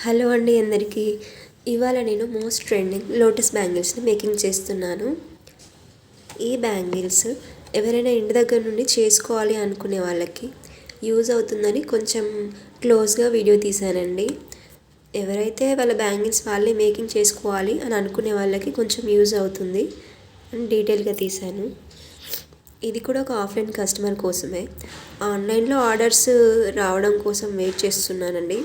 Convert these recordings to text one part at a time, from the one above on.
Hello అండి అందరికీ. ఇవాళ నేను మోస్ట్ ట్రెండింగ్ లోటస్ బ్యాంగిల్స్ని మేకింగ్ చేస్తున్నాను. ఈ బ్యాంగిల్స్ ఎవరైనా ఇంటి దగ్గర నుండి చేసుకోవాలి అనుకునే వాళ్ళకి యూజ్ అవుతుందని కొంచెం క్లోజ్గా వీడియో తీశానండి. ఎవరైతే వాళ్ళ బ్యాంగిల్స్ వాళ్ళే మేకింగ్ చేసుకోవాలి అని అనుకునే వాళ్ళకి కొంచెం యూజ్ అవుతుంది అని డీటెయిల్గా తీశాను. ఇది కూడా ఒక ఆఫ్లైన్ కస్టమర్ కోసమే. ఆన్లైన్లో ఆర్డర్స్ రావడం కోసం వెయిట్ చేస్తున్నానండి.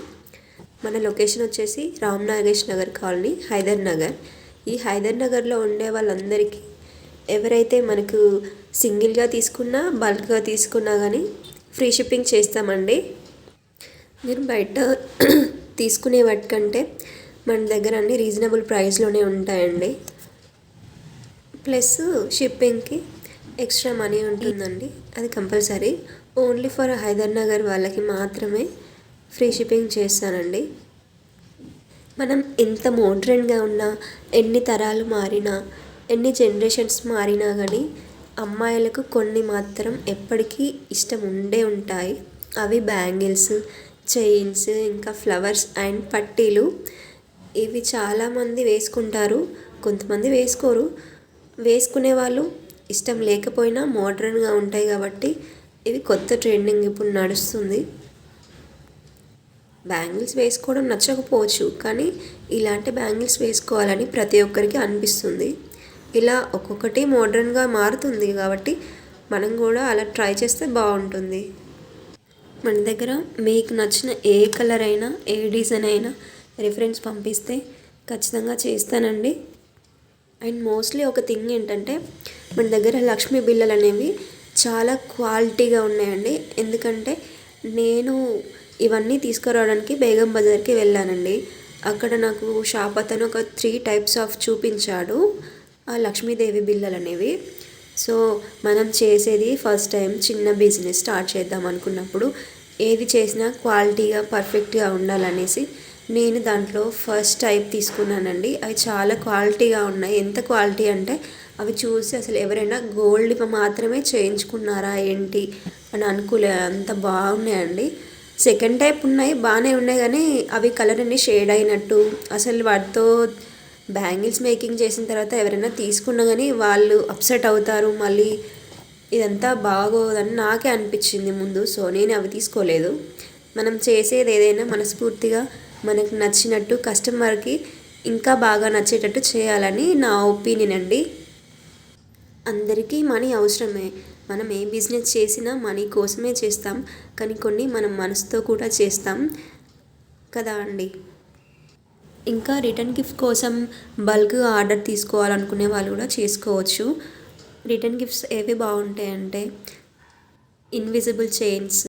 మన లొకేషన్ వచ్చేసి రామ్ నాగేష్ నగర్ కాలనీ, హైదర్ నగర్. ఈ హైదర్ నగర్లో ఉండే వాళ్ళందరికీ ఎవరైతే మనకు సింగిల్గా తీసుకున్నా బల్క్గా తీసుకున్నా కానీ ఫ్రీ షిప్పింగ్ చేస్తామండి. మీరు బయట తీసుకునే వాటికంటే మన దగ్గర అన్ని రీజనబుల్ ప్రైస్లోనే ఉంటాయండి. ప్లస్ షిప్పింగ్కి ఎక్స్ట్రా మనీ ఉంటుందండి, అది compulsory. Only for Hydernagar వాళ్ళకి మాత్రమే ఫ్రీ షిప్పింగ్ చేస్తానండి. మనం ఎంత మోడ్రన్గా ఉన్నా, ఎన్ని తరాలు మారినా, ఎన్ని జనరేషన్స్ మారినా కానీ అమ్మాయిలకు కొన్ని మాత్రం ఎప్పటికీ ఇష్టం ఉండే ఉంటాయి. అవి బ్యాంగిల్స్, చైన్స్, ఇంకా ఫ్లవర్స్ అండ్ పట్టీలు. ఇవి చాలామంది వేసుకుంటారు, కొంతమంది వేసుకోరు. వేసుకునే వాళ్ళు ఇష్టం లేకపోయినా మోడ్రన్గా ఉంటాయి కాబట్టి ఇవి కొత్త ట్రెండింగ్ ఇప్పుడు నడుస్తుంది. బ్యాంగిల్స్ వేసుకోవడం నచ్చకపోవచ్చు, కానీ ఇలాంటి బ్యాంగిల్స్ వేసుకోవాలని ప్రతి ఒక్కరికి అనిపిస్తుంది. ఇలా ఒక్కొక్కటి మోడ్రన్గా మారుతుంది కాబట్టి మనం కూడా అలా ట్రై చేస్తే బాగుంటుంది. మన దగ్గర మీకు నచ్చిన ఏ కలర్ అయినా, ఏ డిజైన్ అయినా రిఫరెన్స్ పంపిస్తే ఖచ్చితంగా చేస్తానండి. అండ్ మోస్ట్లీ ఒక థింగ్ ఏంటంటే మన దగ్గర లక్ష్మీ బిళ్ళలు అనేవి చాలా క్వాలిటీగా ఉన్నాయండి. ఎందుకంటే నేను ఇవన్నీ తీసుకురావడానికి బేగం బజార్కి వెళ్ళానండి. అక్కడ నాకు షాప్ అతను ఒక 3 టైప్స్ ఆఫ్ చూపించాడు ఆ లక్ష్మీదేవి బిళ్ళలు అనేవి. సో మనం చేసేది ఫస్ట్ టైం చిన్న బిజినెస్ స్టార్ట్ చేద్దాం అనుకున్నప్పుడు ఏది చేసినా క్వాలిటీగా పర్ఫెక్ట్గా ఉండాలనేసి నేను దాంట్లో ఫస్ట్ టైప్ తీసుకున్నానండి. అవి చాలా క్వాలిటీగా ఉన్నాయి. ఎంత క్వాలిటీ అంటే అవి చూసి అసలు ఎవరైనా గోల్డ్ మాత్రమే చేయించుకున్నారా ఏంటి అని అనుకోలే, అంత బాగున్నాయండి. సెకండ్ టైప్ ఉన్నాయి, బాగానే ఉన్నాయి, కానీ అవి కలర్ అన్ని షేడ్ అయినట్టు, అసలు వాటితో బ్యాంగిల్స్ మేకింగ్ చేసిన తర్వాత ఎవరైనా తీసుకున్నా కానీ వాళ్ళు అప్సెట్ అవుతారు, మళ్ళీ ఇదంతా బాగోదని నాకే అనిపించింది ముందు. సో నేను అవి తీసుకోలేదు. మనం చేసేది ఏదైనా మనస్ఫూర్తిగా మనకు నచ్చినట్టు కస్టమర్కి ఇంకా బాగా నచ్చేటట్టు చేయాలని నా ఒపీనియన్ అండి. అందరికీ మనీ అవసరమే. మనం ఏ బిజినెస్ చేసినా మనీ కోసమే చేస్తాం, కానీ కొన్ని మనం మనసుతో కూడా చేస్తాం కదా అండి. ఇంకా రిటర్న్ గిఫ్ట్ కోసం బల్క్గా ఆర్డర్ తీసుకోవాలనుకునే వాళ్ళు కూడా చేసుకోవచ్చు. రిటర్న్ గిఫ్ట్స్ ఏవి బాగుంటాయంటే ఇన్విజిబుల్ చైన్స్,